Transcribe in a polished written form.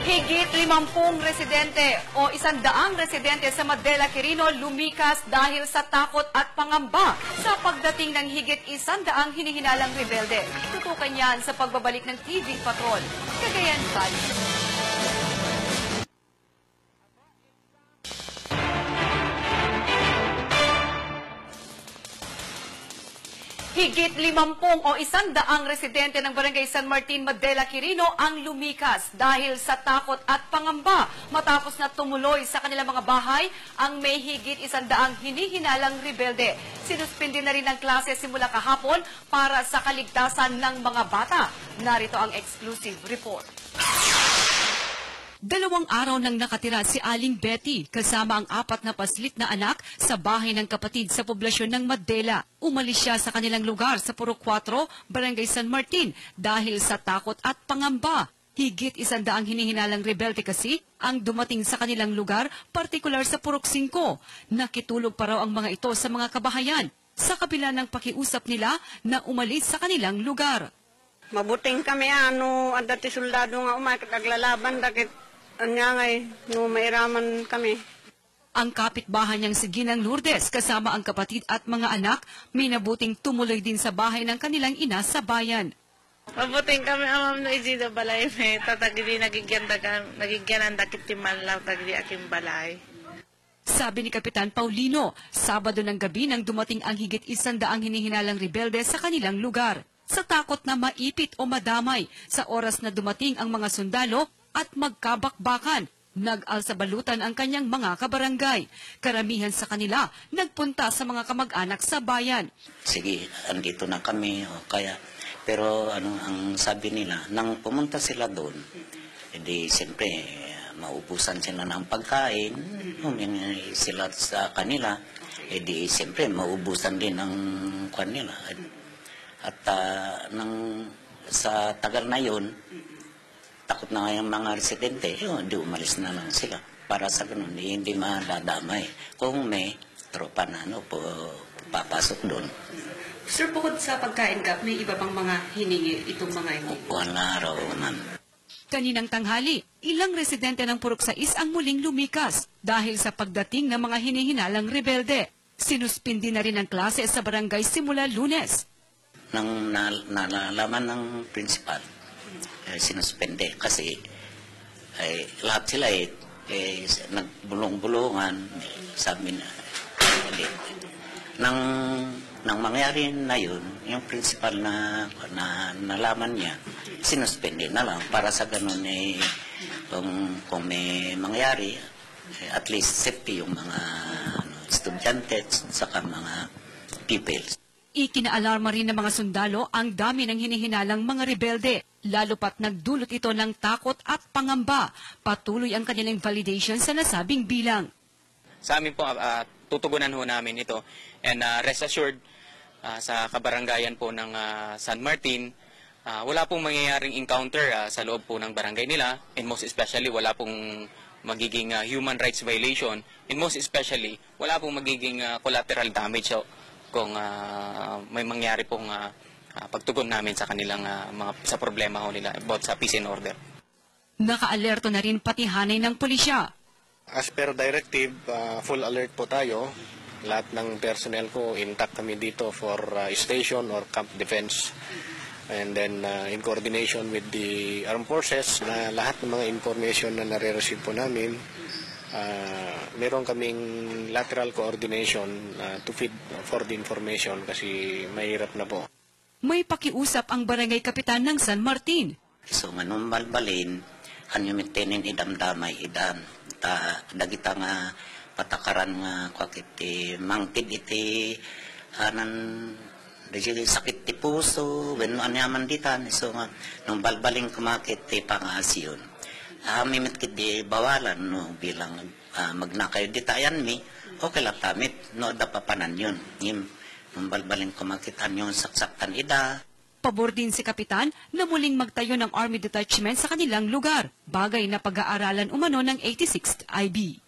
Higit 50 residente o 100 residente sa Madela, Quirino lumikas dahil sa takot at pangamba sa pagdating ng higit 100 hinihinalang rebelde. Tutukan yan sa pagbabalik ng TV Patrol. Cagayan Valley. Higit 50 o 100 residente ng Barangay San Martin, Madela, Quirino ang lumikas dahil sa takot at pangamba matapos na tumuloy sa kanilang mga bahay ang may higit 100 hinihinalang rebelde. Sinuspindi na rin ang klase simula kahapon para sa kaligtasan ng mga bata. Narito ang exclusive report. 2 araw nang nakatira si Aling Betty kasama ang 4 na paslit na anak sa bahay ng kapatid sa poblasyon ng Madela. Umalis siya sa kanilang lugar sa Purok 4, Barangay San Martin dahil sa takot at pangamba. Higit 100 hinihinalang rebelde kasi ang dumating sa kanilang lugar, partikular sa Purok 5. Nakitulog pa raw ang mga ito sa mga kabahayan sa kabila ng pakiusap nila na umalis sa kanilang lugar. Mabuting kami at dati soldado nga naglalaban dakit anya ngay no mairaman kami. Ang kapitbahay niyang si Ginang Lourdes kasama ang kapatid at mga anak may nabuting tumuloy din sa bahay ng kanilang ina sa bayan. Mabuting kami amam no izido balay me tatagdi nagigyan dakit timan lang tagdi aking balay. Sabi ni Kapitan Paulino, Sabado ng gabi nang dumating ang higit 100 hinihinalang rebelde sa kanilang lugar. Sa takot na maipit o madamay sa oras na dumating ang mga sundalo at magkabakbakan, nag-alsabalutan ang kanyang mga kabarangay. Karamihan sa kanila nagpunta sa mga kamag-anak sa bayan. Sige, andito na kami. Pero ang sabi nila, nang pumunta sila doon, edi siyempre maubusan sila ng pagkain, humingi sila sa kanila, edi siyempre maubusan din ang kanila. At sa tagal na yun, takot na nga yung mga residente, hindi umalis na lang sila. Para sa ganun, hindi madadamay. Kung may tropa na papasok doon. Sir, bukod sa pagkain ka, may iba pang mga hiningi itong mga ito? Wala raw, ma'am. Kaninang tanghali, ilang residente ng Purok 6 ang muling lumikas dahil sa pagdating ng mga hinihinalang rebelde. Sinuspindi na rin ang klase sa barangay simula Lunes. Nang nalalaman ng principal, sinuspende kasi lahat sila nagbulong-bulungan. Sabi na, nang mangyari na yun, yung principal na nalaman niya, sinuspende na lang para sa ganun kung may mangyari, at least safety yung mga estudyante saka mga pupils. Ikinaalarma rin ng mga sundalo ang dami ng hinihinalang mga rebelde, lalo pat nagdulot ito ng takot at pangamba. Patuloy ang kanilang validation sa nasabing bilang. Sa amin po, tutugunan ho namin ito. And rest assured, sa kabarangayan po ng San Martin, wala pong mangyayaring encounter sa loob po ng barangay nila. And most especially, wala pong magiging human rights violation. And most especially, wala pong magiging collateral damage kung may mangyari pong pagtugon namin sa kanilang sa problema ho nila about sa peace and order. Nakaalerto na rin pati hanay ng pulisya. As per directive, full alert po tayo. Lahat ng personnel ko, intact kami dito for station or camp defense. And then in coordination with the armed forces, na lahat ng mga information na nare-receive po namin, meron kaming lateral coordination to feed for the information kasi mahirap na po. May pakiusap ang barangay kapitan ng San Martin. So manong balbalin, kanyo mitinin idamdamay idan. Dagita nga patakaran nga kwakit mangtid iti hanan dahil sakit ti puso, when anyaman ditan. So nga, nung balbaling kumakit ti pangasyon. Mimit kit di bawalan no bilang magnakayo ditayan okay lang tamit no dapapanan yun nung balbalin kumakitan yung saksaktan ida. Pabor din si Kapitan na muling magtayo ng Army Detachment sa kanilang lugar, bagay na pag-aaralan umano ng 86th IB.